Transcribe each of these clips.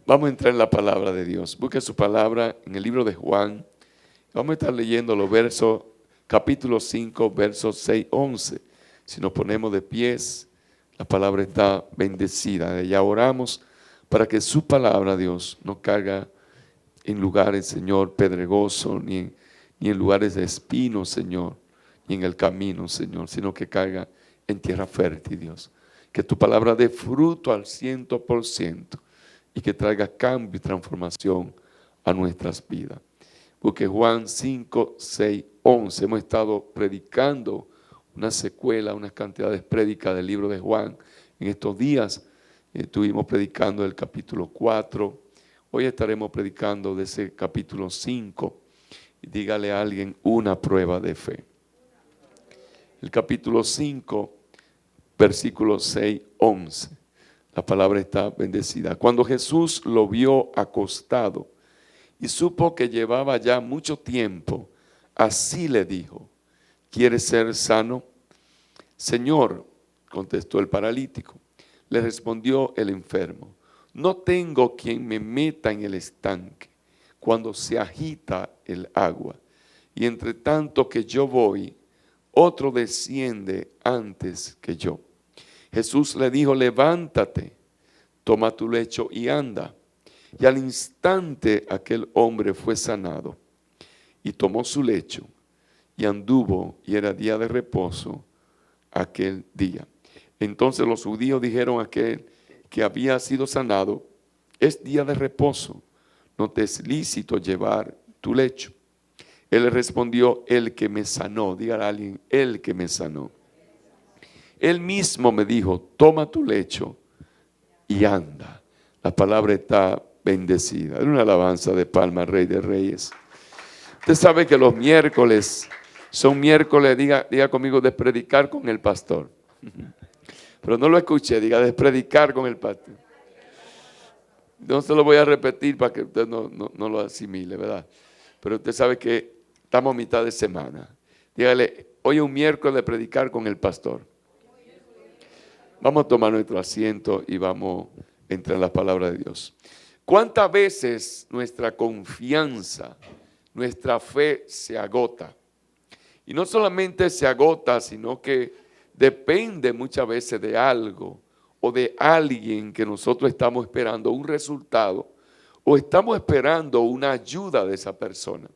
Vamos a entrar en la palabra de Dios. Busque su palabra en el libro de Juan. Vamos a estar leyendo los versos, capítulo 5, versos 6, 11. Si nos ponemos de pies, la palabra está bendecida. Ya oramos para que su palabra, Dios, no caiga en lugares, Señor, pedregosos, ni en lugares de espinos, Señor, ni en el camino, Señor, sino que caiga en tierra fértil, Dios. Que tu palabra dé fruto al 100% y que traiga cambio y transformación a nuestras vidas. Porque Juan 5, 6, 11, hemos estado predicando una secuela, unas cantidades prédicas del libro de Juan. En estos días estuvimos predicando el capítulo 4, hoy estaremos predicando de ese capítulo 5. Y dígale a alguien una prueba de fe. El capítulo 5, versículos 6, 11. La palabra está bendecida. Cuando Jesús lo vio acostado y supo que llevaba ya mucho tiempo, así le dijo: ¿quieres ser sano? Señor, contestó el paralítico. Le respondió el enfermo: no tengo quien me meta en el estanque cuando se agita el agua, y entre tanto que yo voy, otro desciende antes que yo. Jesús le dijo: levántate, toma tu lecho y anda. Y al instante aquel hombre fue sanado, y tomó su lecho y anduvo, y era día de reposo aquel día. Entonces los judíos dijeron a aquel que había sido sanado: es día de reposo, no te es lícito llevar tu lecho. Él le respondió: el que me sanó, dígale a alguien, el que me sanó. Él mismo me dijo: toma tu lecho y anda. La palabra está bendecida. Una alabanza de palma, Rey de Reyes. Usted sabe que los miércoles son miércoles, diga conmigo, de predicar con el pastor. Pero no lo escuché, diga de predicar con el pastor. No se lo voy a repetir para que usted no lo asimile, ¿verdad? Pero usted sabe que estamos a mitad de semana. Dígale: hoy es un miércoles de predicar con el pastor. Vamos a tomar nuestro asiento y vamos a entrar en la palabra de Dios. ¿Cuántas veces nuestra confianza, nuestra fe se agota? Y no solamente se agota, sino que depende muchas veces de algo o de alguien que nosotros estamos esperando un resultado o estamos esperando una ayuda de esa persona.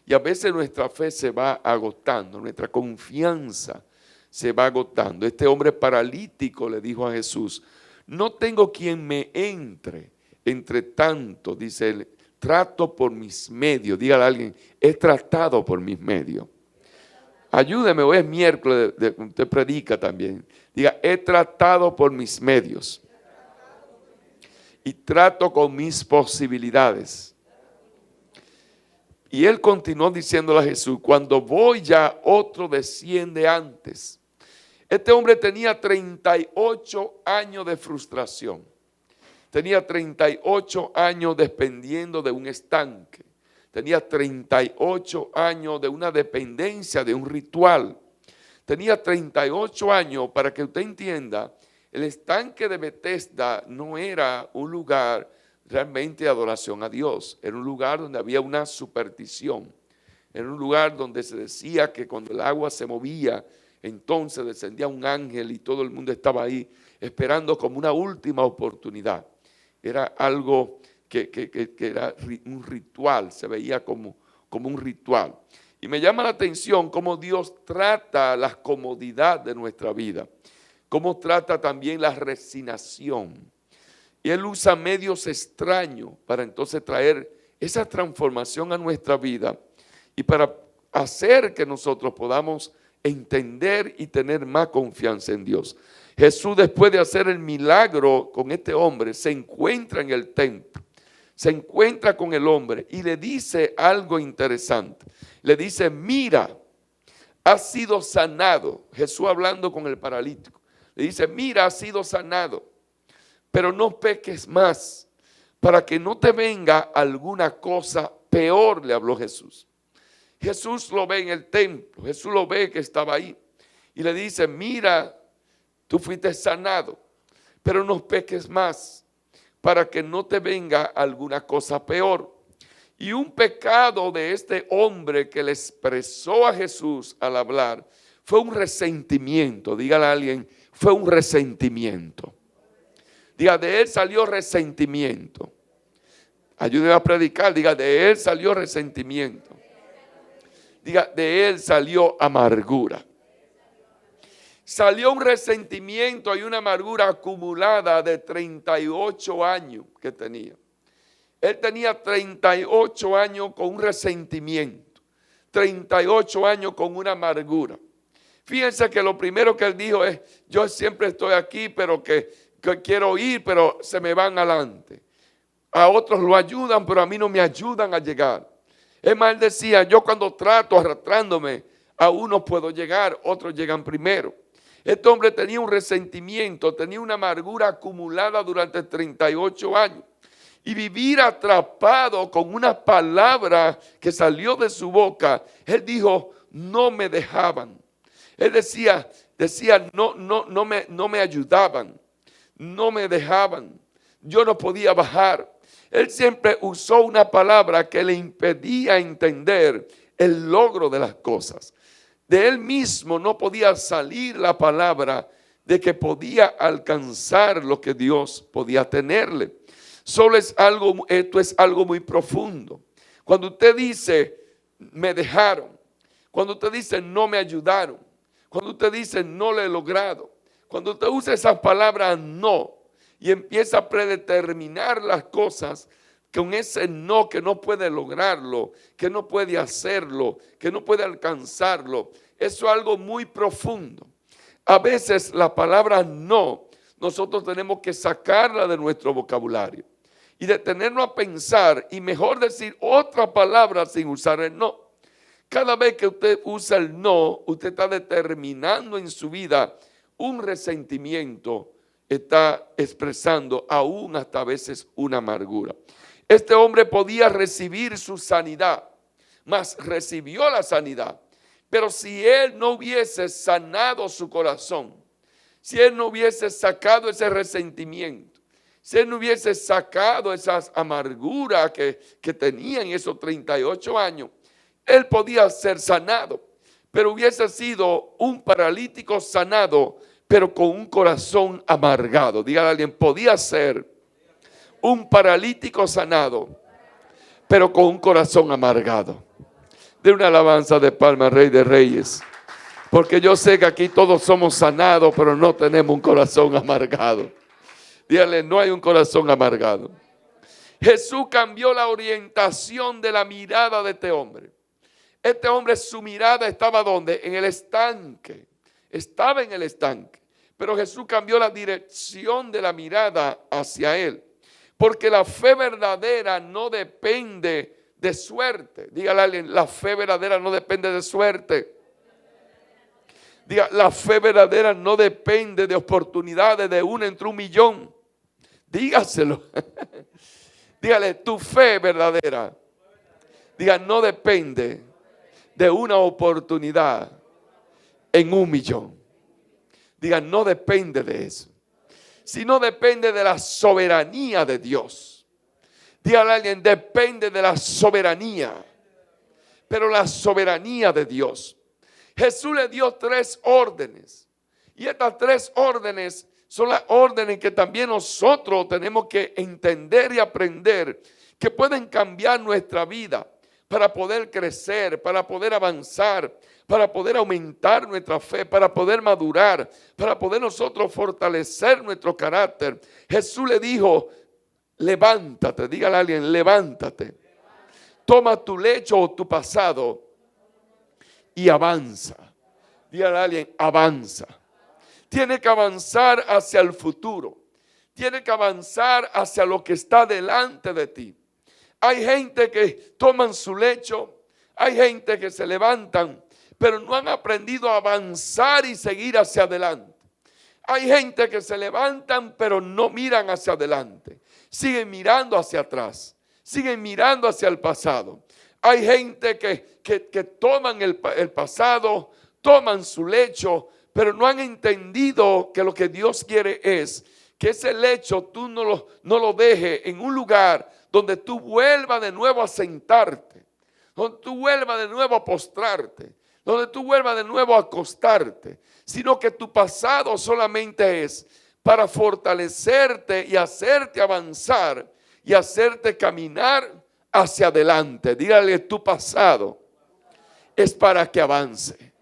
Y a veces nuestra fe se va agotando, nuestra confianza se va agotando. Este hombre paralítico le dijo a Jesús: no tengo quien me entre tanto, dice él, trato por mis medios. Dígale a alguien: he tratado por mis medios. Ayúdeme, hoy es miércoles, usted predica también. Diga: he tratado por mis medios. Y trato con mis posibilidades. Y él continuó diciéndole a Jesús: cuando voy ya, otro desciende antes. Este hombre tenía 38 años de frustración. Tenía 38 años dependiendo de un estanque. Tenía 38 años de una dependencia de un ritual. Tenía 38 años, para que usted entienda, el estanque de Betesda no era un lugar realmente de adoración a Dios. Era un lugar donde había una superstición. Era un lugar donde se decía que cuando el agua se movía, entonces descendía un ángel y todo el mundo estaba ahí esperando como una última oportunidad. Era algo que era un ritual, se veía como un ritual. Y me llama la atención cómo Dios trata la comodidad de nuestra vida, cómo trata también la resignación. Y Él usa medios extraños para entonces traer esa transformación a nuestra vida y para hacer que nosotros podamos entender y tener más confianza en Dios. Jesús, después de hacer el milagro con este hombre, se encuentra en el templo, se encuentra con el hombre y le dice algo interesante. Le dice: mira, has sido sanado. Jesús hablando con el paralítico. Le dice: mira, has sido sanado, pero no peques más, para que no te venga alguna cosa peor, le habló Jesús. Jesús lo ve en el templo, Jesús lo ve que estaba ahí y le dice: mira, tú fuiste sanado, pero no peques más, para que no te venga alguna cosa peor. Y un pecado de este hombre que le expresó a Jesús al hablar fue un resentimiento. Dígale a alguien, fue un resentimiento. Diga, de él salió resentimiento. Ayúdeme a predicar. Diga, de él salió resentimiento. Diga, de él salió amargura. Salió un resentimiento y una amargura acumulada de 38 años que tenía. Él tenía 38 años con un resentimiento, 38 años con una amargura. Fíjense que lo primero que él dijo es, yo siempre estoy aquí, pero que quiero ir, pero se me van adelante. A otros lo ayudan, pero a mí no me ayudan a llegar. Es más, él decía, yo cuando trato arrastrándome, a unos puedo llegar, otros llegan primero. Este hombre tenía un resentimiento, tenía una amargura acumulada durante 38 años. Y vivir atrapado con una palabra que salió de su boca, él dijo, no me dejaban. Él decía, no me ayudaban, no me dejaban, yo no podía bajar. Él siempre usó una palabra que le impedía entender el logro de las cosas. De él mismo no podía salir la palabra de que podía alcanzar lo que Dios podía tenerle. Esto es algo muy profundo. Cuando usted dice, me dejaron, cuando usted dice, no me ayudaron, cuando usted dice, no lo he logrado, cuando usted usa esas palabras no y empieza a predeterminar las cosas con ese no, que no puede lograrlo, que no puede hacerlo, que no puede alcanzarlo, eso es algo muy profundo. A veces la palabra no, nosotros tenemos que sacarla de nuestro vocabulario y detenernos a pensar y mejor decir otra palabra sin usar el no. Cada vez que usted usa el no, usted está determinando en su vida un resentimiento, está expresando aún hasta a veces una amargura. Este hombre podía recibir su sanidad, mas recibió la sanidad. Pero si él no hubiese sanado su corazón, si él no hubiese sacado ese resentimiento, si él no hubiese sacado esas amarguras que tenía en esos 38 años, él podía ser sanado, pero hubiese sido un paralítico sanado, pero con un corazón amargado. Dígale a alguien, podía ser un paralítico sanado, pero con un corazón amargado. De una alabanza de palma, Rey de Reyes. Porque yo sé que aquí todos somos sanados, pero no tenemos un corazón amargado. Dígale, no hay un corazón amargado. Jesús cambió la orientación de la mirada de este hombre. Este hombre, su mirada estaba ¿dónde? En el estanque. Estaba en el estanque. Pero Jesús cambió la dirección de la mirada hacia él. Porque la fe verdadera no depende de suerte. Dígale a alguien, la fe verdadera no depende de suerte. Diga, la fe verdadera no depende de oportunidades de una entre 1,000,000. Dígaselo. Dígale, tu fe verdadera. Diga, no depende de una oportunidad en 1,000,000. Diga, no depende de eso. Sino depende de la soberanía de Dios. Dígale a alguien, depende de la soberanía. Pero la soberanía de Dios. Jesús le dio 3 órdenes. Y estas 3 órdenes son las órdenes que también nosotros tenemos que entender y aprender, que pueden cambiar nuestra vida para poder crecer, para poder avanzar, para poder aumentar nuestra fe, para poder madurar, para poder nosotros fortalecer nuestro carácter. Jesús le dijo, levántate, dígale a alguien, levántate. Toma tu lecho o tu pasado y avanza. Dígale a alguien, avanza. Tiene que avanzar hacia el futuro. Tiene que avanzar hacia lo que está delante de ti. Hay gente que toman su lecho, hay gente que se levantan, pero no han aprendido a avanzar y seguir hacia adelante. Hay gente que se levantan, pero no miran hacia adelante. Siguen mirando hacia atrás, siguen mirando hacia el pasado. Hay gente que toman el pasado, toman su lecho, pero no han entendido que lo que Dios quiere es que ese lecho tú no lo dejes en un lugar donde tú vuelvas de nuevo a sentarte, donde tú vuelvas de nuevo a postrarte, donde tú vuelvas de nuevo a acostarte, sino que tu pasado solamente es para fortalecerte y hacerte avanzar y hacerte caminar hacia adelante. Dígale, tu pasado es para que avance.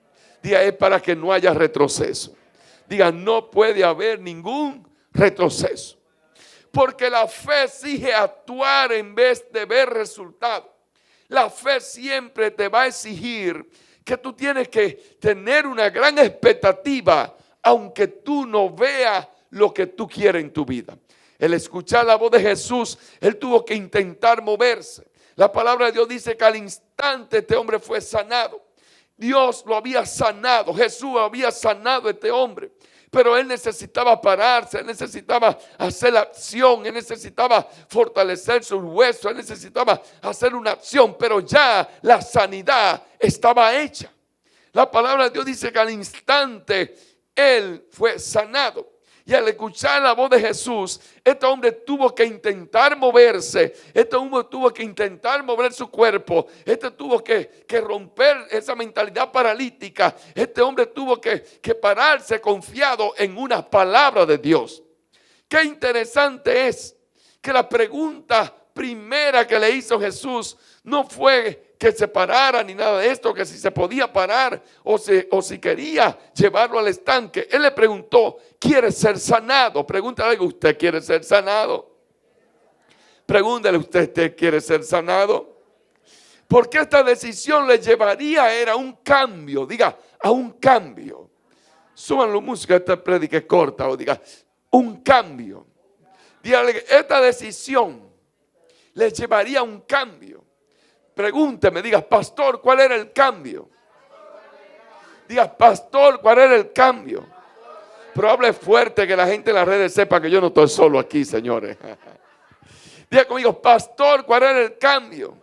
Diga, es para que no haya retroceso. Diga, no puede haber ningún retroceso. Porque la fe exige actuar en vez de ver resultados. La fe siempre te va a exigir que tú tienes que tener una gran expectativa, aunque tú no veas lo que tú quieres en tu vida. El escuchar la voz de Jesús, él tuvo que intentar moverse. La palabra de Dios dice que al instante este hombre fue sanado. Dios lo había sanado, Jesús había sanado a este hombre. Pero él necesitaba pararse, él necesitaba hacer la acción, él necesitaba fortalecer sus huesos, él necesitaba hacer una acción, pero ya la sanidad estaba hecha. La palabra de Dios dice que al instante él fue sanado. Y al escuchar la voz de Jesús, este hombre tuvo que intentar moverse. Este hombre tuvo que intentar mover su cuerpo. Este tuvo que romper esa mentalidad paralítica. Este hombre tuvo que pararse confiado en una palabra de Dios. Qué interesante es que la pregunta primera que le hizo Jesús no fue que se parara ni nada de esto, que si se podía parar o si quería llevarlo al estanque. Él le preguntó, ¿quiere ser sanado? Pregúntale, ¿usted quiere ser sanado? Pregúntale, ¿usted quiere ser sanado? Porque esta decisión le llevaría era un cambio, diga, a un cambio. Suban la música, esta prédica es corta, o diga, un cambio. Dígale, esta decisión le llevaría a un cambio. Pregúnteme, diga, pastor, ¿cuál era el cambio? Diga, pastor, ¿cuál era el cambio? Pero hable fuerte que la gente en las redes sepa que yo no estoy solo aquí, señores. Diga conmigo, pastor, ¿cuál era el cambio?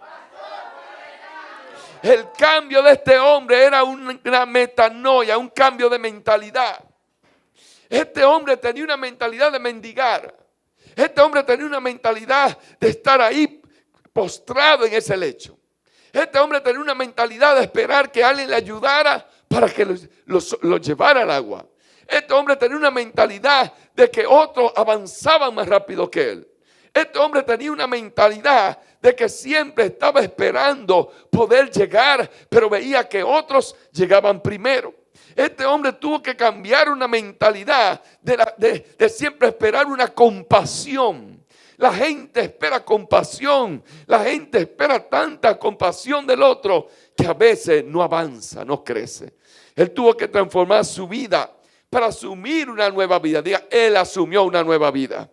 El cambio de este hombre era una metanoia, un cambio de mentalidad. Este hombre tenía una mentalidad de mendigar. Este hombre tenía una mentalidad de estar ahí postrado en ese lecho. Este hombre tenía una mentalidad de esperar que alguien le ayudara para que lo llevara al agua. Este hombre tenía una mentalidad de que otros avanzaban más rápido que él. Este hombre tenía una mentalidad de que siempre estaba esperando poder llegar, pero veía que otros llegaban primero. Este hombre tuvo que cambiar una mentalidad de siempre esperar una compasión. La gente espera compasión. La gente espera tanta compasión del otro que a veces no avanza, no crece. Él tuvo que transformar su vida para asumir una nueva vida. Diga, él asumió una nueva vida.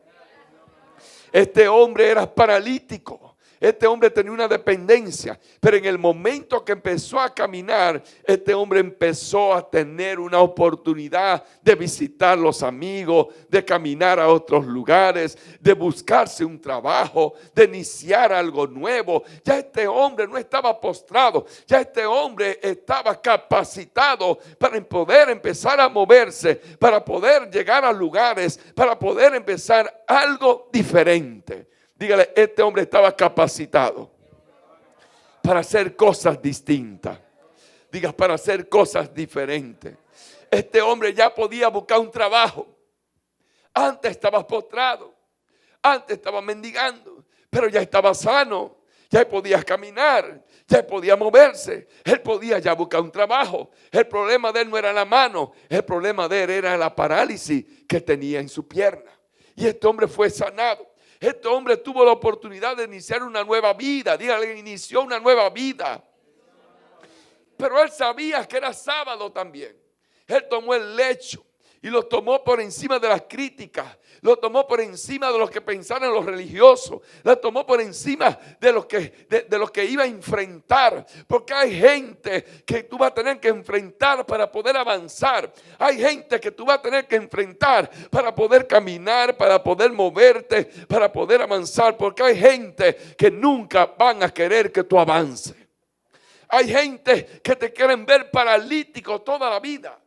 Este hombre era paralítico. Este hombre tenía una dependencia, pero en el momento que empezó a caminar, este hombre empezó a tener una oportunidad de visitar los amigos, de caminar a otros lugares, de buscarse un trabajo, de iniciar algo nuevo. Ya este hombre no estaba postrado, ya este hombre estaba capacitado para poder empezar a moverse, para poder llegar a lugares, para poder empezar algo diferente. Dígale, este hombre estaba capacitado para hacer cosas distintas. Diga, para hacer cosas diferentes. Este hombre ya podía buscar un trabajo. Antes estaba postrado. Antes estaba mendigando. Pero ya estaba sano. Ya podía caminar. Ya podía moverse. Él podía ya buscar un trabajo. El problema de él no era la mano. El problema de él era la parálisis que tenía en su pierna. Y este hombre fue sanado. Este hombre tuvo la oportunidad de iniciar una nueva vida. Dígale, inició una nueva vida. Pero él sabía que era sábado también. Él tomó el lecho y lo tomó por encima de las críticas. Lo tomó por encima de los que pensaran los religiosos. Lo tomó por encima de los que iba a enfrentar. Porque hay gente que tú vas a tener que enfrentar para poder avanzar. Hay gente que tú vas a tener que enfrentar para poder caminar, para poder moverte, para poder avanzar. Porque hay gente que nunca van a querer que tú avances. Hay gente que te quieren ver paralítico toda la vida.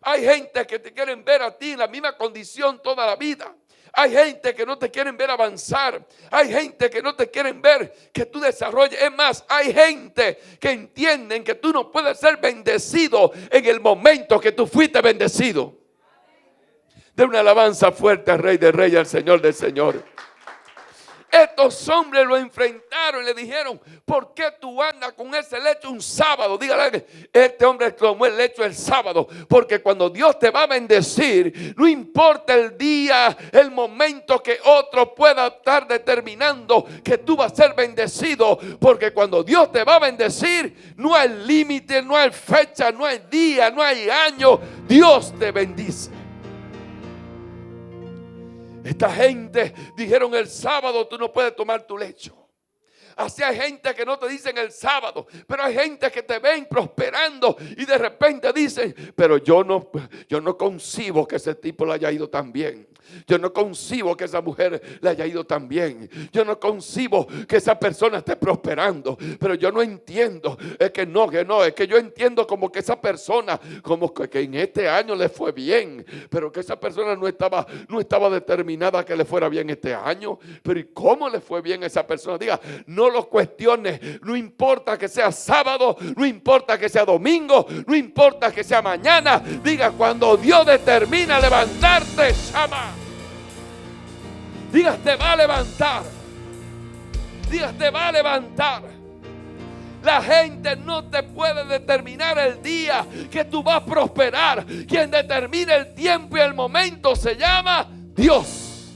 Hay gente que te quieren ver a ti en la misma condición toda la vida. Hay gente que no te quieren ver avanzar. Hay gente que no te quieren ver que tú desarrolles. Es más, hay gente que entienden que tú no puedes ser bendecido en el momento que tú fuiste bendecido. De una alabanza fuerte al Rey de Reyes, al Señor del Señor. Estos hombres lo enfrentaron y le dijeron: ¿por qué tú andas con ese lecho un sábado? Dígale, este hombre tomó el lecho el sábado, porque cuando Dios te va a bendecir, no importa el día, el momento que otro pueda estar determinando que tú vas a ser bendecido, porque cuando Dios te va a bendecir, no hay límite, no hay fecha, no hay día, no hay año. Dios te bendice. Esta gente dijeron: el sábado tú no puedes tomar tu lecho. Así hay gente que no te dicen el sábado, pero hay gente que te ven prosperando y de repente dicen: pero yo no concibo que ese tipo le haya ido tan bien. Yo no concibo que esa mujer le haya ido tan bien. Yo no concibo que esa persona esté prosperando. Pero yo no entiendo. Es que no. Es que yo entiendo como que esa persona, como que en este año le fue bien. Pero que esa persona no estaba determinada que le fuera bien este año. Pero ¿y cómo le fue bien a esa persona? Diga, no lo cuestiones. No importa que sea sábado. No importa que sea domingo. No importa que sea mañana. Diga, cuando Dios determina levantarte, llama. Diga, te va a levantar. Diga, te va a levantar. La gente no te puede determinar el día que tú vas a prosperar. Quien determina el tiempo y el momento se llama Dios.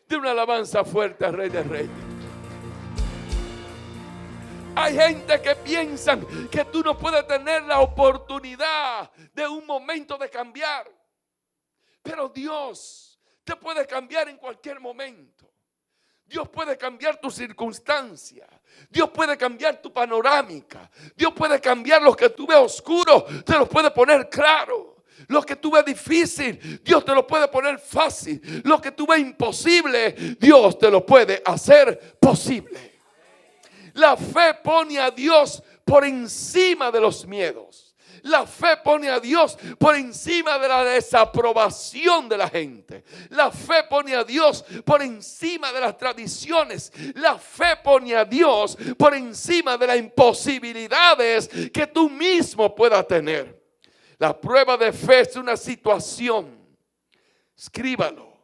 De una alabanza fuerte al Rey de Reyes. Hay gente que piensan que tú no puedes tener la oportunidad de un momento de cambiar. Pero Dios te puede cambiar en cualquier momento. Dios puede cambiar tu circunstancia. Dios puede cambiar tu panorámica. Dios puede cambiar lo que tú ves oscuro. Te lo puede poner claro. Lo que tú ves difícil, Dios te lo puede poner fácil. Lo que tú ves imposible, Dios te lo puede hacer posible. La fe pone a Dios por encima de los miedos. La fe pone a Dios por encima de la desaprobación de la gente. La fe pone a Dios por encima de las tradiciones. La fe pone a Dios por encima de las imposibilidades que tú mismo puedas tener. La prueba de fe es una situación. Escríbalo.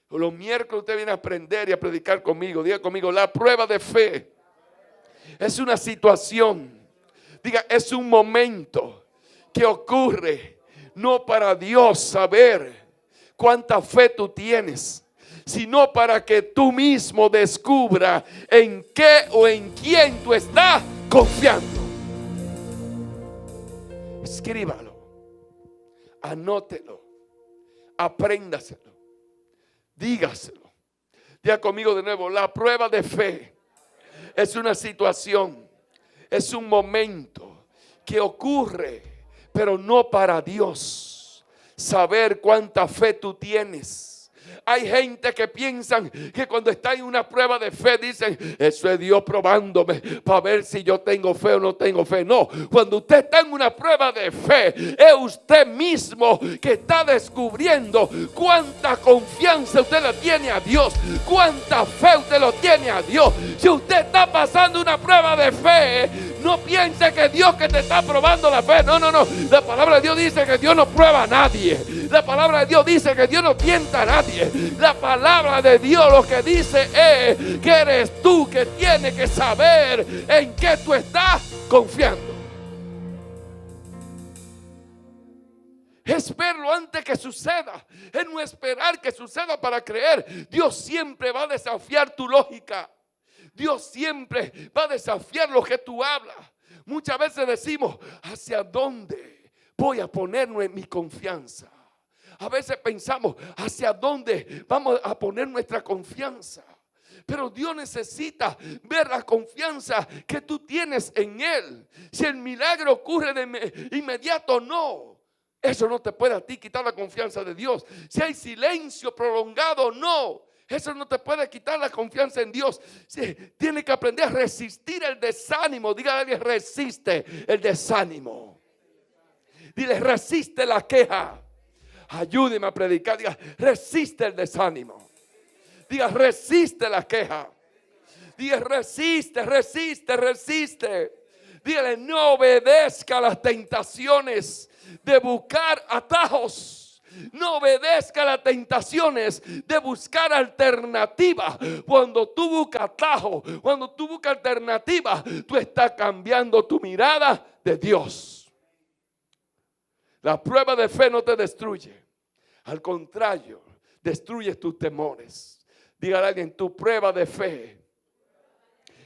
Los miércoles usted viene a aprender y a predicar conmigo. Diga conmigo, la prueba de fe es una situación. Diga, es un momento que ocurre no para Dios saber cuánta fe tú tienes, sino para que tú mismo descubra en qué o en quién tú estás confiando. Escríbalo, anótelo, apréndaselo, dígaselo. Diga conmigo de nuevo, la prueba de fe es una situación, es un momento que ocurre, pero no para Dios saber cuánta fe tú tienes. Hay gente que piensan que cuando está en una prueba de fe dicen, eso es Dios probándome para ver si yo tengo fe o no tengo fe. No, cuando usted está en una prueba de fe, es usted mismo que está descubriendo cuánta confianza usted le tiene a Dios, cuánta fe usted lo tiene a Dios. Si usted está pasando una prueba de fe, no piense que Dios que te está probando la fe. No. La palabra de Dios dice que Dios no prueba a nadie. La palabra de Dios dice que Dios no tienta a nadie. La palabra de Dios lo que dice es que eres tú que tienes que saber en qué tú estás confiando. Es verlo antes que suceda. Es no esperar que suceda para creer. Dios siempre va a desafiar tu lógica. Dios siempre va a desafiar lo que tú hablas. Muchas veces decimos, ¿hacia dónde voy a poner mi confianza? A veces pensamos, ¿hacia dónde vamos a poner nuestra confianza? Pero Dios necesita ver la confianza que tú tienes en Él. Si el milagro ocurre de inmediato, no. Eso no te puede a ti quitar la confianza de Dios. Si hay silencio prolongado, no. Eso no te puede quitar la confianza en Dios. Sí, tienes que aprender a resistir el desánimo. Dígale a alguien, resiste el desánimo. Dile, resiste la queja. ayúdeme a predicar. Diga, resiste el desánimo. Diga, resiste la queja. Diga, resiste. Dígale, no obedezca a las tentaciones de buscar atajos. No obedezca a las tentaciones de buscar alternativas. Cuando tú buscas atajos, cuando tú buscas alternativas, tú estás cambiando tu mirada de Dios. La prueba de fe no te destruye. Al contrario, destruye tus temores. Dígale a alguien, tu prueba de fe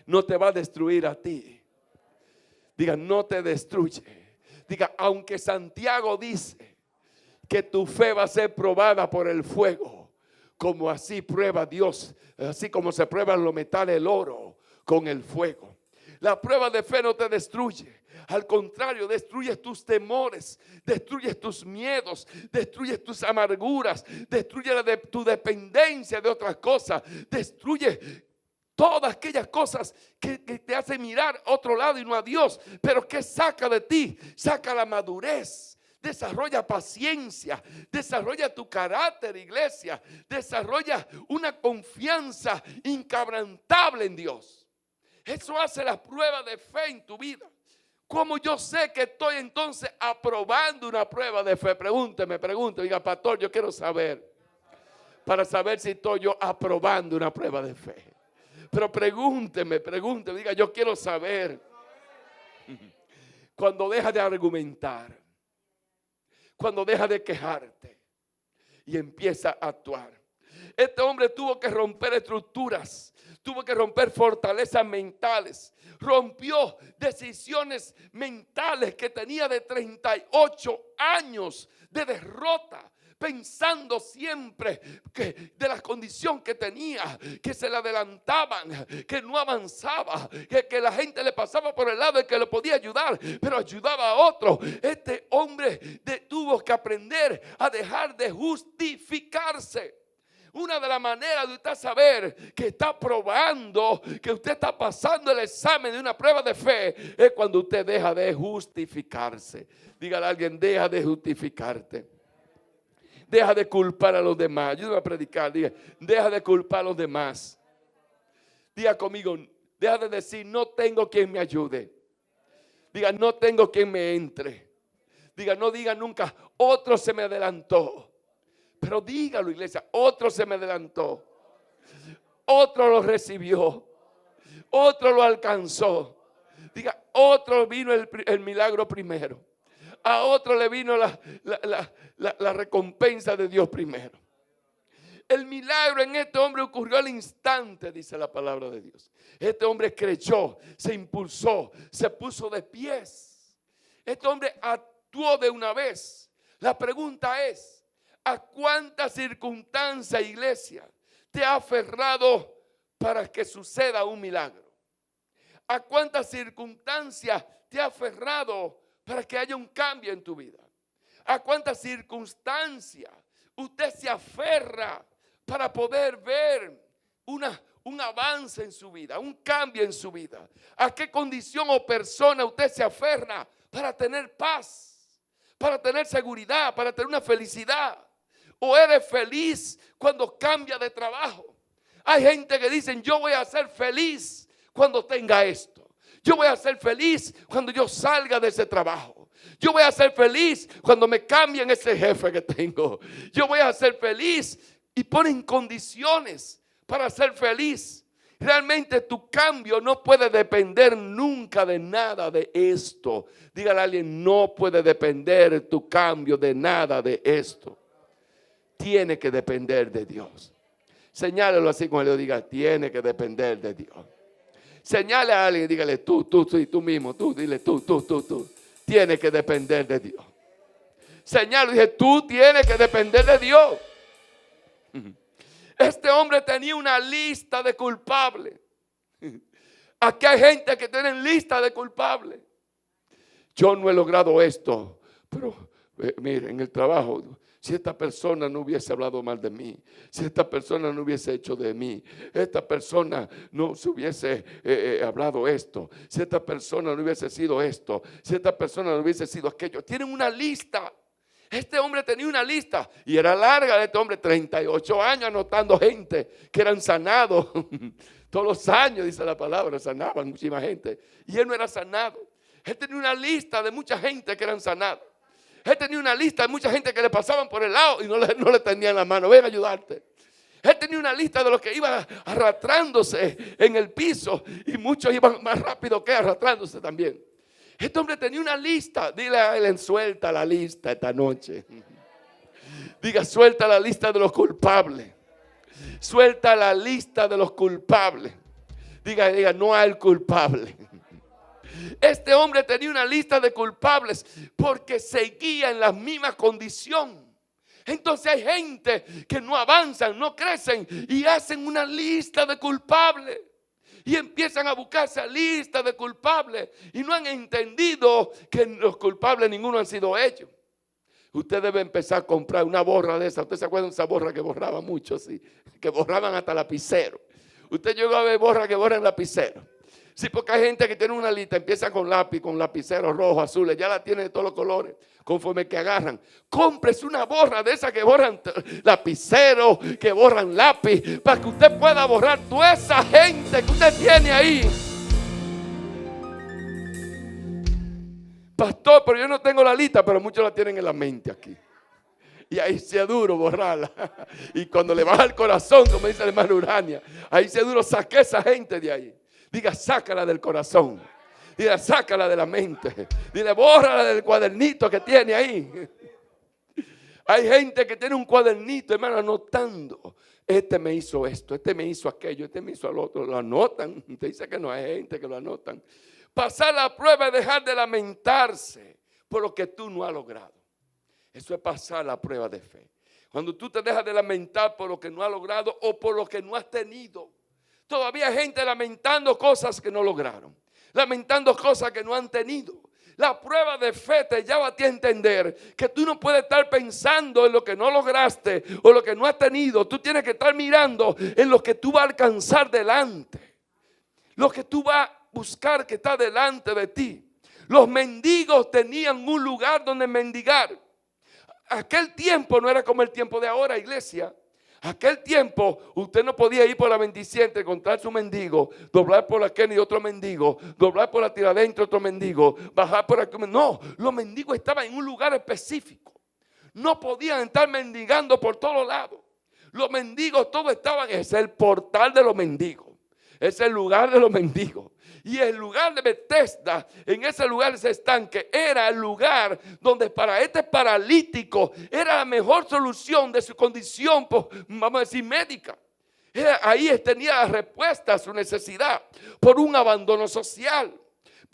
no te va a destruir a ti. Diga, no te destruye. Diga, aunque Santiago dice que tu fe va a ser probada por el fuego, como así prueba Dios, así como se prueban los metales, el oro, con el fuego. La prueba de fe no te destruye. Al contrario, destruyes tus temores, destruyes tus miedos, destruyes tus amarguras, destruyes tu dependencia de otras cosas, destruyes todas aquellas cosas que te hacen mirar a otro lado y no a Dios. Pero ¿qué saca de ti? Saca la madurez. Desarrolla paciencia, desarrolla tu carácter, iglesia, desarrolla una confianza inquebrantable en Dios. Eso hace la prueba de fe en tu vida. ¿Cómo yo sé que estoy entonces aprobando una prueba de fe? Pregúnteme, diga, pastor, yo quiero saber, para saber si estoy yo aprobando una prueba de fe. Pero pregúnteme, diga, yo quiero saber. Cuando deja de argumentar, cuando deja de quejarte y empieza a actuar. Este hombre tuvo que romper estructuras, tuvo que romper fortalezas mentales, rompió decisiones mentales que tenía de 38 años de derrota, pensando siempre que de la condición que tenía, que se le adelantaban, que no avanzaba, que la gente le pasaba por el lado y que le podía ayudar, pero ayudaba a otro. Este hombre tuvo que aprender a dejar de justificarse. Una de las maneras de usted saber que está probando, que usted está pasando el examen de una prueba de fe, es cuando usted deja de justificarse. Dígale a alguien, deja de justificarte. Deja de culpar a los demás. Ayúdame a predicar. Diga, deja de culpar a los demás. Diga conmigo, deja de decir, no tengo quien me ayude. Diga, no tengo quien me entre. Diga, no diga nunca, otro se me adelantó. Pero dígalo, iglesia, otro se me adelantó. Otro lo recibió. Otro lo alcanzó. Diga, otro vino el milagro primero. A otro le vino la recompensa de Dios primero. El milagro en este hombre ocurrió al instante, dice la palabra de Dios. Este hombre creyó, se impulsó, se puso de pies. Este hombre actuó de una vez. La pregunta es, ¿a cuántas circunstancias, iglesia, te ha aferrado para que suceda un milagro? ¿A cuántas circunstancias te ha aferrado para que haya un cambio en tu vida? ¿A cuántas circunstancias usted se aferra para poder ver un avance en su vida, un cambio en su vida? ¿A qué condición o persona usted se aferra para tener paz, para tener seguridad, para tener una felicidad? ¿O eres feliz cuando cambia de trabajo? Hay gente que dicen, yo voy a ser feliz cuando tenga esto. Yo voy a ser feliz cuando yo salga de ese trabajo. Yo voy a ser feliz cuando me cambien ese jefe que tengo. Yo voy a ser feliz, y ponen condiciones para ser feliz. Realmente tu cambio no puede depender nunca de nada de esto. Dígale a alguien, no puede depender tu cambio de nada de esto. Tiene que depender de Dios. Señálelo así como le diga, tiene que depender de Dios. Señale a alguien y dígale, tú mismo, dile tú. Tienes que depender de Dios. Señalo, dije, tú tienes que depender de Dios. Este hombre tenía una lista de culpables. Aquí hay gente que tiene lista de culpables. Yo no he logrado esto, pero mire, en el trabajo, si esta persona no hubiese hablado mal de mí, si esta persona no hubiese hecho de mí, esta persona no se hubiese hablado esto, si esta persona no hubiese sido esto, si esta persona no hubiese sido aquello. Tienen una lista. Este hombre tenía una lista y era larga de este hombre, 38 años anotando gente que eran sanados. Todos los años, dice la palabra, sanaban muchísima gente. Y él no era sanado. Él tenía una lista de mucha gente que eran sanados. Él tenía una lista de mucha gente que le pasaban por el lado y no le tendían la mano. Ven a ayudarte. Él tenía una lista de los que iban arrastrándose en el piso y muchos iban más rápido que arrastrándose también. Este hombre tenía una lista. Dile a él, suelta la lista esta noche. Diga, suelta la lista de los culpables. Suelta la lista de los culpables. Diga, no hay culpable. Este hombre tenía una lista de culpables porque seguía en la misma condición. Entonces hay gente que no avanzan, no crecen y hacen una lista de culpables. Y empiezan a buscar esa lista de culpables y no han entendido que los culpables ninguno han sido ellos. Usted debe empezar a comprar una borra de esa. ¿Usted se acuerda de esa borra que borraba mucho? Sí, que borraban hasta lapicero. Usted llegó a ver borra que borran lapicero. Sí, porque hay gente que tiene una lista, empieza con lápiz, con lapiceros rojos, azules, ya la tiene de todos los colores, conforme que agarran. Cómprese una borra de esas que borran lapicero, que borran lápiz, para que usted pueda borrar toda esa gente que usted tiene ahí. Pastor, pero yo no tengo la lista, pero muchos la tienen en la mente aquí. Y ahí sea duro borrarla. Y cuando le baja el corazón, como dice el hermano Urania, ahí sea duro, saque a esa gente de ahí. Diga, sácala del corazón. Diga, sácala de la mente. Dile, bórrala del cuadernito que tiene ahí. Hay gente que tiene un cuadernito, hermano, anotando. Este me hizo esto, este me hizo aquello, este me hizo al otro. Lo anotan. Usted dice que no hay gente que lo anotan. Pasar la prueba es dejar de lamentarse por lo que tú no has logrado. Eso es pasar la prueba de fe. Cuando tú te dejas de lamentar por lo que no has logrado o por lo que no has tenido. Todavía hay gente lamentando cosas que no lograron, lamentando cosas que no han tenido. La prueba de fe te lleva a ti a entender que tú no puedes estar pensando en lo que no lograste o lo que no has tenido. Tú tienes que estar mirando en lo que tú vas a alcanzar delante, lo que tú vas a buscar que está delante de ti. Los mendigos tenían un lugar donde mendigar. Aquel tiempo no era como el tiempo de ahora, iglesia. Aquel tiempo usted no podía ir por la 27, encontrar su mendigo, doblar por la Kennedy otro mendigo, doblar por la Tiradentes otro mendigo, bajar por aquí. No, los mendigos estaban en un lugar específico. No podían estar mendigando por todos lados. Los mendigos todos estaban, ese es el portal de los mendigos. Es el lugar de los mendigos. Y el lugar de Bethesda, en ese lugar, ese estanque, era el lugar donde para este paralítico era la mejor solución de su condición, vamos a decir, médica. Ahí tenía la respuesta a su necesidad por un abandono social,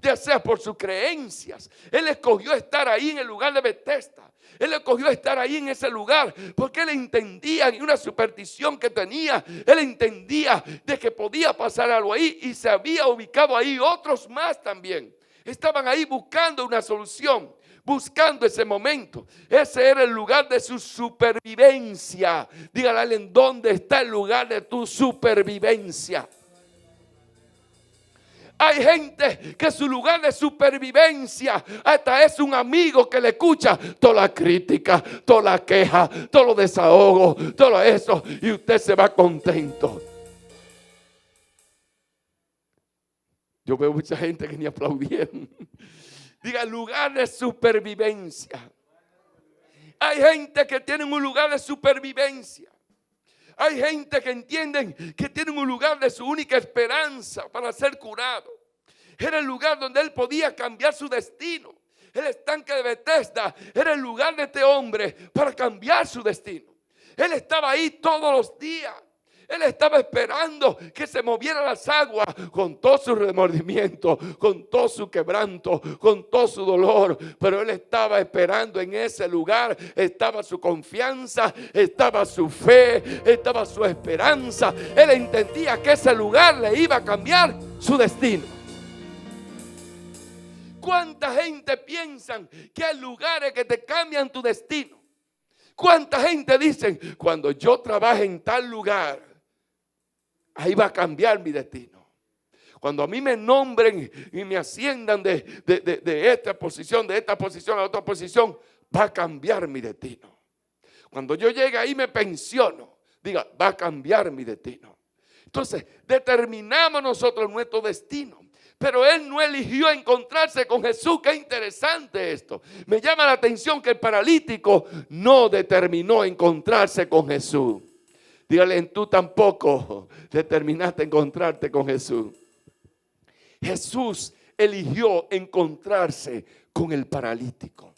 ya sea por sus creencias. Él escogió estar ahí en el lugar de Bethesda. Él escogió estar ahí en ese lugar porque él entendía en una superstición que tenía. Él entendía de que podía pasar algo ahí y se había ubicado ahí otros más también. Estaban ahí buscando una solución, buscando ese momento. Ese era el lugar de su supervivencia. Dígale a alguien, ¿dónde está el lugar de tu supervivencia? Hay gente que su lugar de supervivencia hasta es un amigo que le escucha toda la crítica, toda la queja, todo lo desahogo, todo eso, y usted se va contento. Yo veo mucha gente que ni aplaudieron. Diga, lugar de supervivencia. Hay gente que tiene un lugar de supervivencia. Hay gente que entienden que tienen un lugar de su única esperanza para ser curado. Era el lugar donde él podía cambiar su destino. El estanque de Bethesda era el lugar de este hombre para cambiar su destino. Él estaba ahí todos los días. Él estaba esperando que se movieran las aguas con todo su remordimiento, con todo su quebranto, con todo su dolor. Pero él estaba esperando en ese lugar. Estaba su confianza, estaba su fe, estaba su esperanza. Él entendía que ese lugar le iba a cambiar su destino. ¿Cuánta gente piensa que hay lugares que te cambian tu destino? ¿Cuánta gente dicen, cuando yo trabaje en tal lugar, ahí va a cambiar mi destino? Cuando a mí me nombren y me asciendan de esta posición a otra posición, va a cambiar mi destino. Cuando yo llegue ahí me pensiono, diga, va a cambiar mi destino. Entonces, determinamos nosotros nuestro destino. Pero él no eligió encontrarse con Jesús. Qué interesante esto. Me llama la atención que el paralítico no determinó encontrarse con Jesús. Dígale, tú tampoco determinaste encontrarte con Jesús. Jesús eligió encontrarse con el paralítico.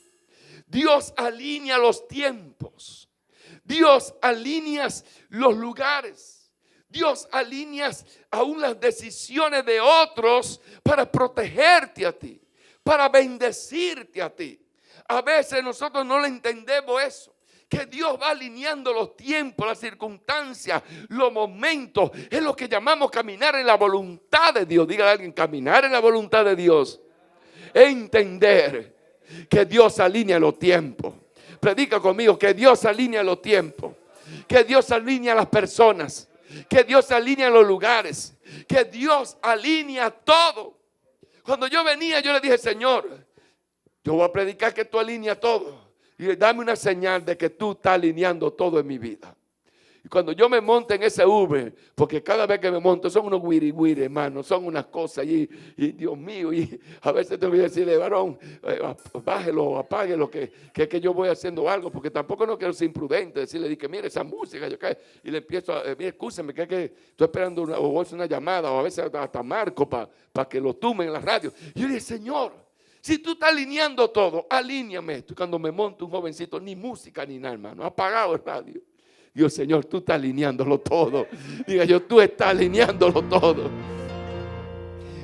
Dios alinea los tiempos. Dios alinea los lugares. Dios alinea aún las decisiones de otros para protegerte a ti, para bendecirte a ti. A veces nosotros no le entendemos eso, que Dios va alineando los tiempos, las circunstancias, los momentos. Es lo que llamamos caminar en la voluntad de Dios. Dígale a alguien, caminar en la voluntad de Dios. Entender que Dios alinea los tiempos. Predica conmigo, que Dios alinea los tiempos, que Dios alinea las personas, que Dios alinea los lugares, que Dios alinea todo. Cuando yo venía, yo le dije, Señor, yo voy a predicar que tú alineas todo. Y dame una señal de que tú estás alineando todo en mi vida. Y cuando yo me monte en ese Uber, porque cada vez que me monto son unos guiri, hermano, son unas cosas y Dios mío, y a veces tengo que decirle, varón, bájelo, apáguelo, que yo voy haciendo algo, porque tampoco no quiero ser imprudente, decirle, que mire esa música, y le empiezo a, mire, escúcheme, que estoy esperando una llamada, o a veces hasta marco para que lo tumben en la radio. Y yo le dije, Señor, si tú estás alineando todo, alíneame esto. Cuando me monto un jovencito, ni música ni nada, hermano, apagado el radio. Dios, Señor, tú estás alineándolo todo. Diga yo, tú estás alineándolo todo.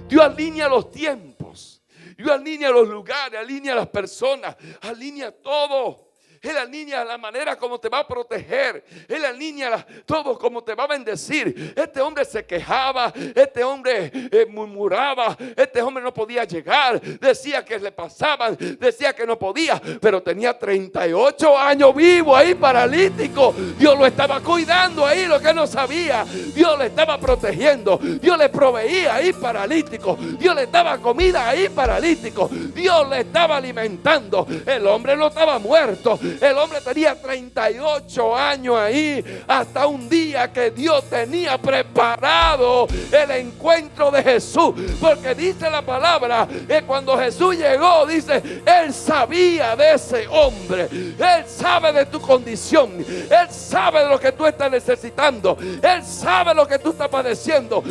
Dios alinea los tiempos. Dios alinea los lugares, alinea las personas, alinea todo. Él alinea la manera como te va a proteger. Él alinea todo como te va a bendecir. Este hombre se quejaba. Este hombre murmuraba. Este hombre no podía llegar. Decía que le pasaban. Decía que no podía. Pero tenía 38 años vivo ahí paralítico. Dios lo estaba cuidando ahí, lo que no sabía. Dios le estaba protegiendo. Dios le proveía ahí paralítico. Dios le daba comida ahí paralítico. Dios le estaba alimentando. El hombre no estaba muerto. El hombre tenía 38 años ahí, hasta un día que Dios tenía preparado el encuentro de Jesús. Porque dice la palabra que cuando Jesús llegó, dice, Él sabía de ese hombre. Él sabe de tu condición. Él sabe de lo que tú estás necesitando. Él sabe lo que tú estás padeciendo.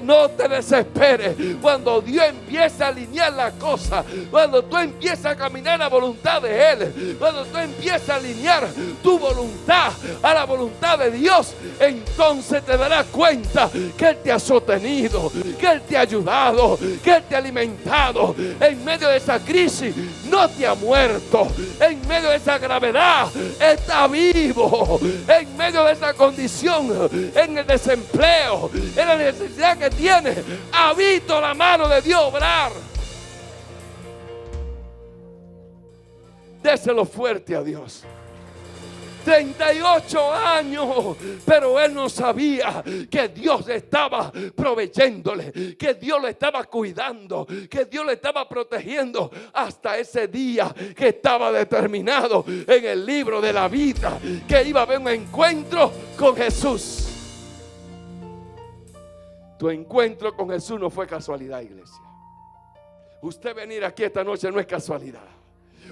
No te desesperes. Cuando Dios empieza a alinear las cosas, cuando tú empiezas a caminar en la voluntad de Él, cuando tú empieza a alinear tu voluntad a la voluntad de Dios, entonces te darás cuenta que Él te ha sostenido, que Él te ha ayudado, que Él te ha alimentado. En medio de esa crisis no te ha muerto. En medio de esa gravedad está vivo. En medio de esa condición, en el desempleo, en la necesidad que tiene, ha visto la mano de Dios obrar. Déselo fuerte a Dios. 38 años, pero él no sabía que Dios estaba proveyéndole, que Dios le estaba cuidando, que Dios le estaba protegiendo hasta ese día que estaba determinado en el libro de la vida, que iba a haber un encuentro con Jesús. Tu encuentro con Jesús no fue casualidad, iglesia. Usted venir aquí esta noche no es casualidad.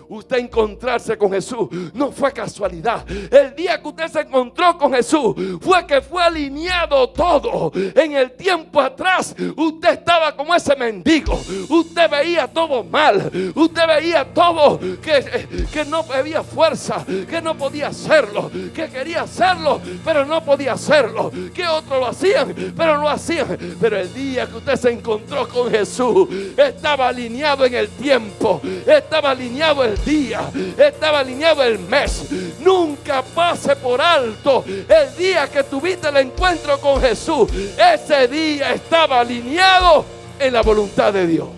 Usted encontrarse con Jesús no fue casualidad. El día que usted se encontró con Jesús fue que fue alineado todo. En el tiempo atrás usted estaba como ese mendigo. Usted veía todo mal. Usted veía todo que no había fuerza, que no podía hacerlo, que quería hacerlo pero no podía hacerlo, que otros lo hacían pero no lo hacían. Pero el día que usted se encontró con Jesús, estaba alineado en el tiempo, estaba alineado el día, estaba alineado el mes. Nunca pase por alto el día que tuviste el encuentro con Jesús. Ese día estaba alineado en la voluntad de Dios.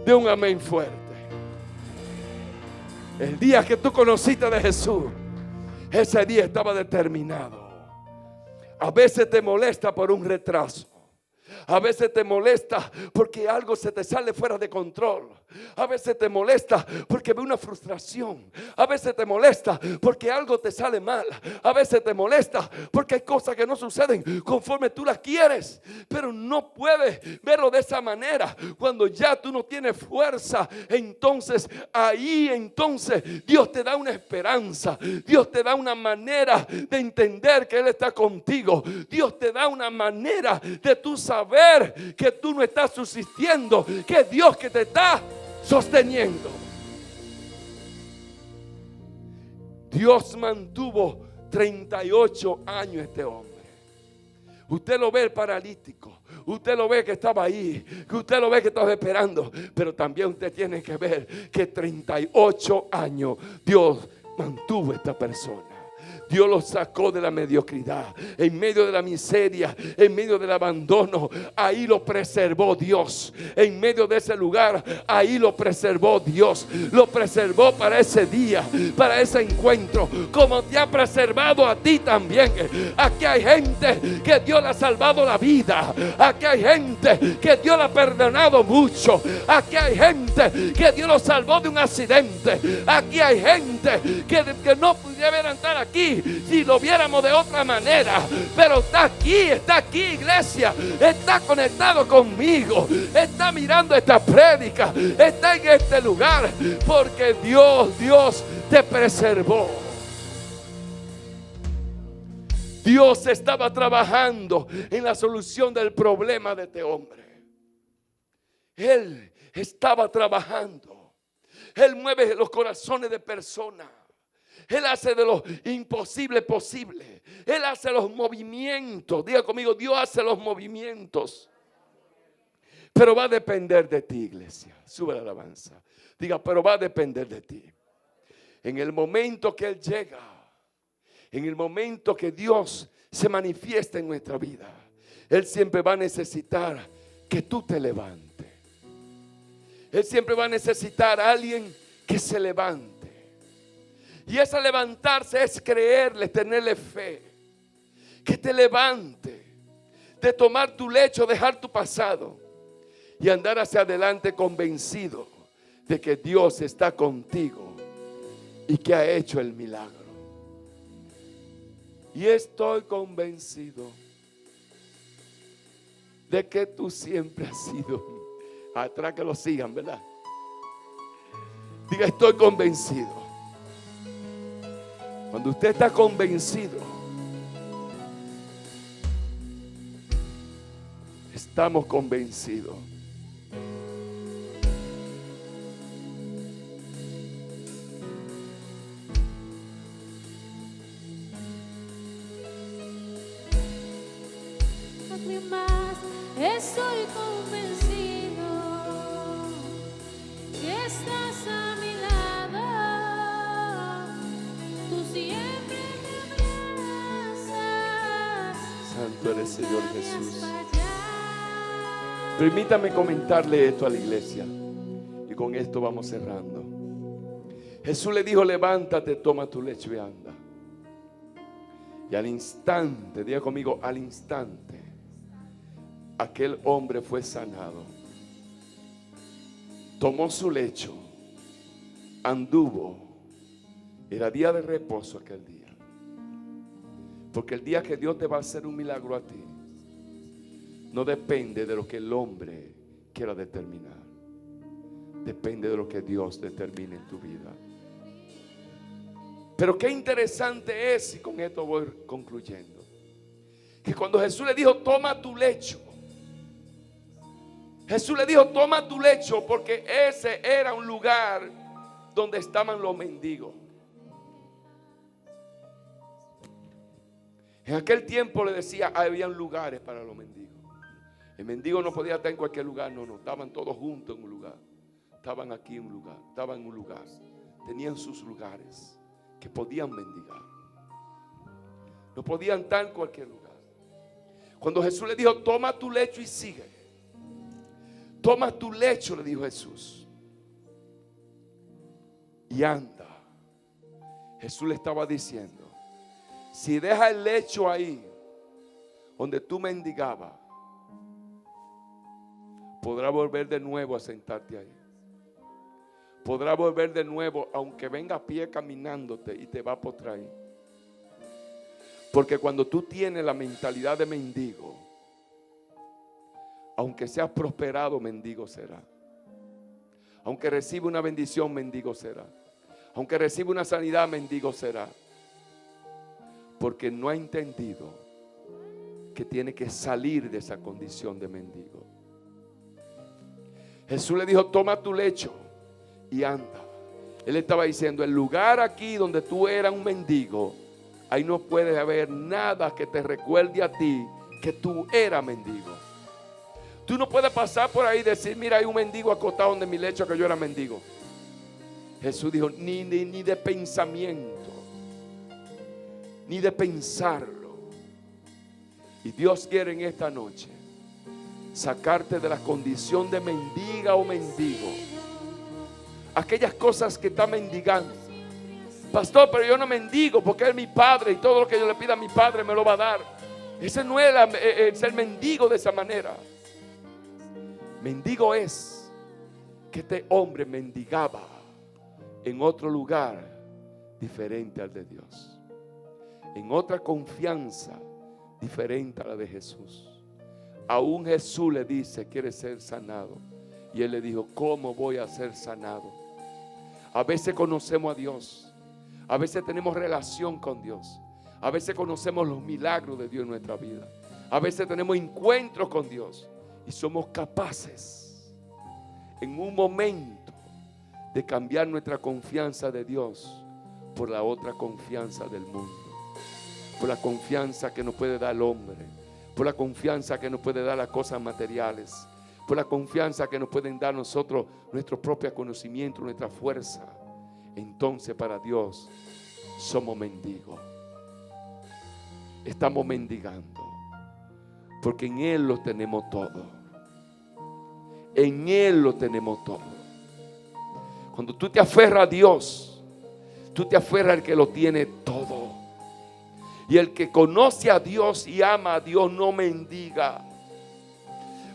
De un amén fuerte. El día que tú conociste de Jesús, ese día estaba determinado. A veces te molesta por un retraso. A veces te molesta porque algo se te sale fuera de control. A veces te molesta porque ve una frustración. A veces te molesta porque algo te sale mal. A veces te molesta porque hay cosas que no suceden conforme tú las quieres. Pero no puedes verlo de esa manera. Cuando ya tú no tienes fuerza, entonces Dios te da una esperanza. Dios te da una manera de entender que Él está contigo. Dios te da una manera de tú saber que tú no estás subsistiendo, que es Dios que te está sosteniendo. Dios mantuvo 38 años este hombre. Usted lo ve el paralítico, usted lo ve que estaba ahí, que usted lo ve que estaba esperando, pero también usted tiene que ver que 38 años Dios mantuvo a esta persona. Dios lo sacó de la mediocridad, en medio de la miseria, en medio del abandono. Ahí lo preservó Dios. En medio de ese lugar, ahí lo preservó Dios. Lo preservó para ese día, para ese encuentro, como te ha preservado a ti también. Aquí hay gente que Dios le ha salvado la vida. Aquí hay gente que Dios le ha perdonado mucho. Aquí hay gente que Dios lo salvó de un accidente. Aquí hay gente que no pudiera estar aquí si lo viéramos de otra manera, pero está aquí, iglesia, está conectado conmigo, está mirando esta prédica, está en este lugar, porque Dios te preservó. Dios estaba trabajando en la solución del problema de este hombre. Él estaba trabajando. Él mueve los corazones de personas. Él hace de lo imposible posible. Él hace los movimientos. Diga conmigo, Dios hace los movimientos. Pero va a depender de ti, iglesia. Sube la alabanza. Diga, pero va a depender de ti. En el momento que Él llega, en el momento que Dios se manifiesta en nuestra vida, Él siempre va a necesitar que tú te levantes. Él siempre va a necesitar a alguien que se levante. Y ese levantarse es creerle, tenerle fe. Que te levante de tomar tu lecho, dejar tu pasado y andar hacia adelante convencido de que Dios está contigo y que ha hecho el milagro. Y estoy convencido de que tú siempre has sido. Atrás que lo sigan, ¿verdad? Diga, estoy convencido. Cuando usted está convencido, estamos convencidos. Estoy convencido que estás a mi lado. Tú siempre me abrazas. Santo eres, Señor Jesús. Permítame comentarle esto a la iglesia y con esto vamos cerrando. Jesús le dijo, levántate, toma tu lecho y anda. Y al instante, diga conmigo, al instante, aquel hombre fue sanado. Tomó su lecho, anduvo. Era día de reposo aquel día. Porque el día que Dios te va a hacer un milagro a ti, no depende de lo que el hombre quiera determinar. Depende de lo que Dios determine en tu vida. Pero qué interesante es, y con esto voy concluyendo, que cuando Jesús le dijo, toma tu lecho, Jesús le dijo, toma tu lecho, porque ese era un lugar donde estaban los mendigos. En aquel tiempo le decía, habían lugares para los mendigos. El mendigo no podía estar en cualquier lugar, no, estaban todos juntos en un lugar. Estaban aquí en un lugar, estaban en un lugar. Tenían sus lugares que podían mendigar. No podían estar en cualquier lugar. Cuando Jesús le dijo, toma tu lecho y sigue. Toma tu lecho, le dijo Jesús, y anda. Jesús le estaba diciendo, si deja el lecho ahí donde tú mendigabas, podrás volver de nuevo a sentarte ahí. podrá volver de nuevo, aunque venga a pie caminándote y te va por traer. Porque cuando tú tienes la mentalidad de mendigo, aunque seas prosperado, mendigo será. Aunque reciba una bendición, mendigo será. Aunque reciba una sanidad, mendigo será. Porque no ha entendido que tiene que salir de esa condición de mendigo. Jesús le dijo: toma tu lecho y anda. Él estaba diciendo: el lugar aquí donde tú eras un mendigo, ahí no puede haber nada que te recuerde a ti que tú eras mendigo. Tú no puedes pasar por ahí y decir: mira, hay un mendigo acostado en mi lecho que yo era mendigo. Jesús dijo: ni de pensamiento, ni de pensarlo. Y Dios quiere en esta noche sacarte de la condición de mendiga o mendigo. Aquellas cosas que está mendigando. Pastor, pero yo no mendigo porque Él es mi Padre y todo lo que yo le pida a mi Padre me lo va a dar. Ese no es el ser mendigo de esa manera. Mendigo es que este hombre mendigaba en otro lugar diferente al de Dios, en otra confianza diferente a la de Jesús. Aún Jesús le dice: quiere ser sanado. Y él le dijo: ¿cómo voy a ser sanado? A veces conocemos a Dios, a veces tenemos relación con Dios, a veces conocemos los milagros de Dios en nuestra vida, a veces tenemos encuentros con Dios y somos capaces en un momento de cambiar nuestra confianza de Dios por la otra confianza del mundo, por la confianza que nos puede dar el hombre, por la confianza que nos puede dar las cosas materiales, por la confianza que nos pueden dar nosotros, nuestro propio conocimiento, nuestra fuerza. Entonces para Dios somos mendigos. Estamos mendigando porque en Él lo tenemos todo. En Él lo tenemos todo. Cuando tú te aferras a Dios, tú te aferras al que lo tiene todo. Y el que conoce a Dios y ama a Dios no mendiga.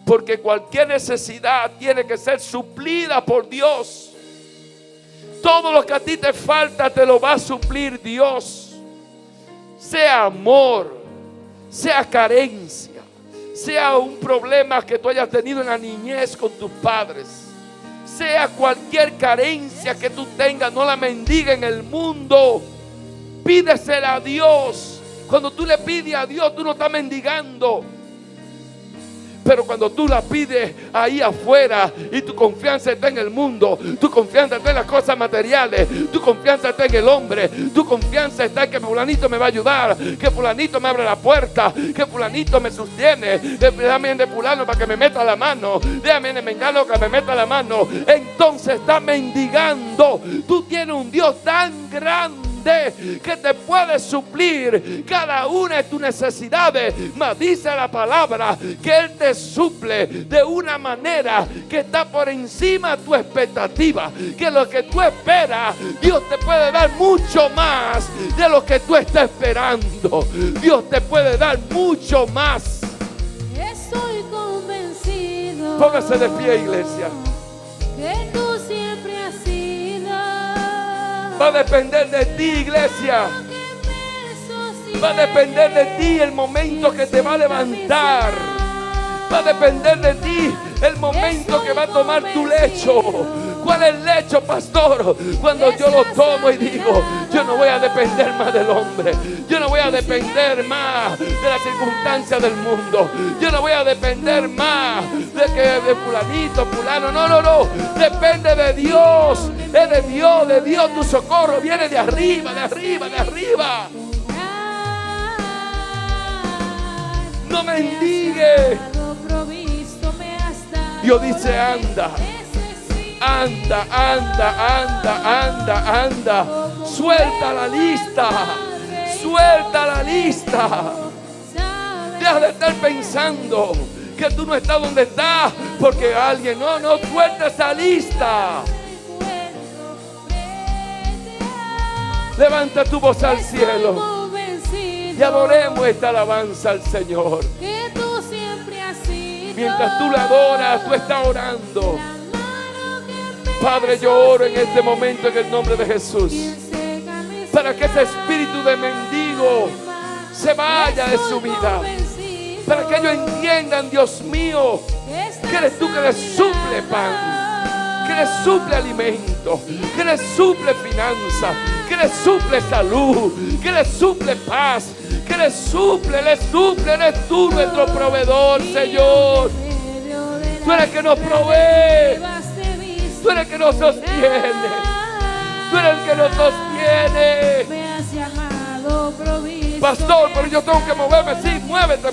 Porque cualquier necesidad tiene que ser suplida por Dios. Todo lo que a ti te falta te lo va a suplir Dios. Sea amor, sea carencia, sea un problema que tú hayas tenido en la niñez con tus padres, sea cualquier carencia que tú tengas, no la mendiga en el mundo. Pídesela a Dios. Cuando tú le pides a Dios, tú no estás mendigando. Pero cuando tú la pides ahí afuera y tu confianza está en el mundo, tu confianza está en las cosas materiales, tu confianza está en el hombre, tu confianza está en que fulanito me va a ayudar, que fulanito me abre la puerta, que fulanito me sostiene, déjame de fulano para que me meta la mano, déjame de mengano que me meta la mano. Entonces está mendigando. Tú tienes un Dios tan grande que te puede suplir cada una de tus necesidades. Mas dice la palabra que Él te suple de una manera que está por encima de tu expectativa, que lo que tú esperas, Dios te puede dar mucho más de lo que tú estás esperando. Dios te puede dar mucho más. Estoy convencido. Póngase de pie, iglesia. Que tú siempre has sido. Va a depender de ti, iglesia. Va a depender de ti el momento que te va a levantar. Va a depender de ti el momento que va a tomar tu lecho. ¿Cuál es el lecho, pastor? Cuando yo lo tomo y digo: yo no voy a depender más del hombre, yo no voy a depender más de las circunstancias del mundo, yo no voy a depender más de fulanito, fulano. No. Depende de Dios. Es de Dios tu socorro. Viene de arriba, de arriba, de arriba. No mendigue. Dios dice: anda. Anda. Suelta la lista. Suelta la lista. Deja de estar pensando que tú no estás donde estás porque alguien. No, suelta esa lista. Levanta tu voz al cielo y adoremos esta alabanza al Señor. Mientras tú la adoras, tú estás orando. Padre, yo oro en este momento en el nombre de Jesús, para que ese espíritu de mendigo se vaya de su vida, para que ellos entiendan, Dios mío, que eres tú que les suple pan, que les suple alimento, que les suple finanzas, que les suple salud, que les suple paz, que les suple, eres tú nuestro proveedor, Señor. Tú eres el que nos provee, tú eres el que nos sostiene, tú eres el que nos sostiene. Pastor, pero yo tengo que moverme. Sí, muévete.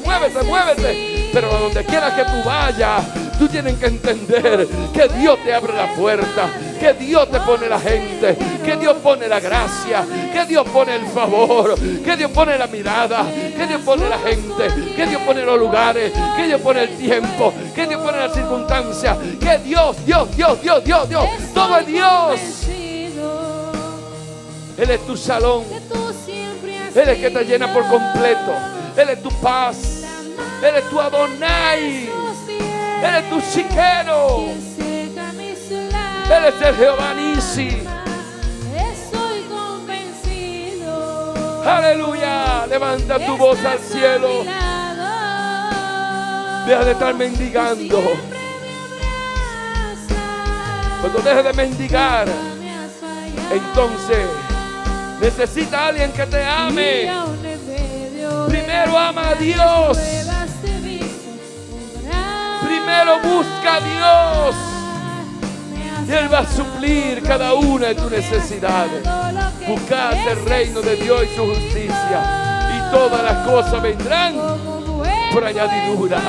Pero a donde quiera que tú vayas, tú tienes que entender que Dios te abre la puerta, que Dios te pone la gente, que Dios pone la gracia, que Dios pone el favor, que Dios pone la mirada, que Dios pone la gente, que Dios pone los lugares, que Dios pone el tiempo, que Dios pone las circunstancias, que Dios, todo es Dios. Él es tu salón, Él es que te llena por completo, Él es tu paz, Él es tu Adonai, Él es tu Siquero, Él es el Jehová Nisi. Aleluya, levanta tu voz al cielo. Deja de estar mendigando. Cuando dejes de mendigar, entonces necesita a alguien que te ame. Primero ama a Dios. Primero busca a Dios. Y Él va a suplir cada una de tus necesidades. Buscad el reino de Dios y su justicia, y todas las cosas vendrán por añadidura.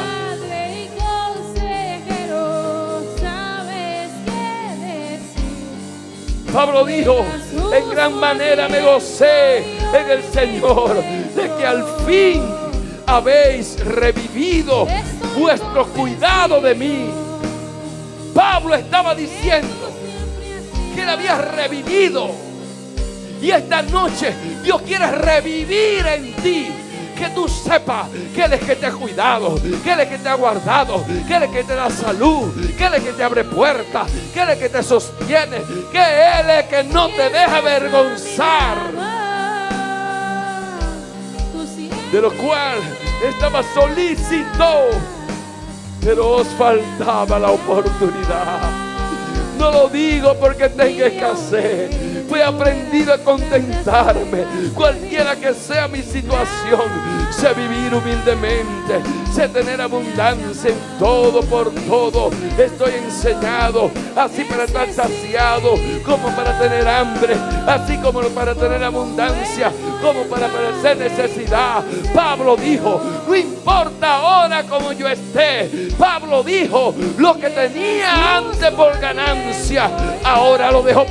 Pablo dijo: en gran manera me gocé en el Señor, de que al fin habéis revivido vuestro cuidado de mí. Pablo estaba diciendo que él había revivido, y esta noche Dios quiere revivir en ti. Que tú sepas que Él es que te ha cuidado, que Él es que te ha guardado, que Él es que te da salud, que Él es que te abre puertas, que Él es que te sostiene, que Él es que no te deja avergonzar. De lo cual estaba solícito, pero os faltaba la oportunidad. No lo digo porque tenga escasez. He aprendido a contentarme, cualquiera que sea mi situación. Sé vivir humildemente, sé tener abundancia en todo por todo. Estoy enseñado así para estar saciado, como para tener hambre, así como para tener abundancia, como para padecer necesidad. Pablo dijo: no importa ahora como yo esté. Pablo dijo: lo que tenía antes por ganancia, ahora lo dejo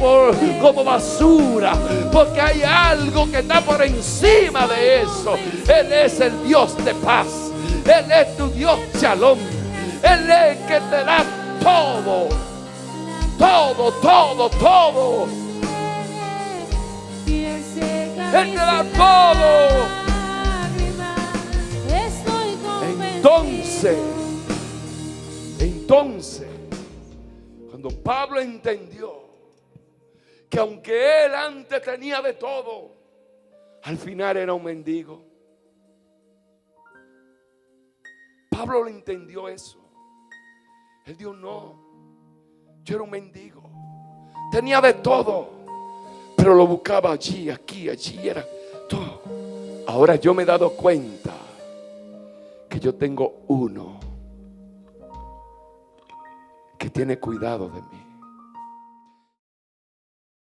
como basura, porque hay algo que está por encima de eso. Él es el Dios de paz, Él es tu Dios Shalom, Él es el que te da todo. Él te da todo. Entonces, cuando Pablo entendió que aunque él antes tenía de todo, al final era un mendigo. Pablo lo entendió eso. Él dijo: no, yo era un mendigo, tenía de todo, pero lo buscaba allí, aquí, allí, era todo. Ahora yo me he dado cuenta que yo tengo uno que tiene cuidado de mí.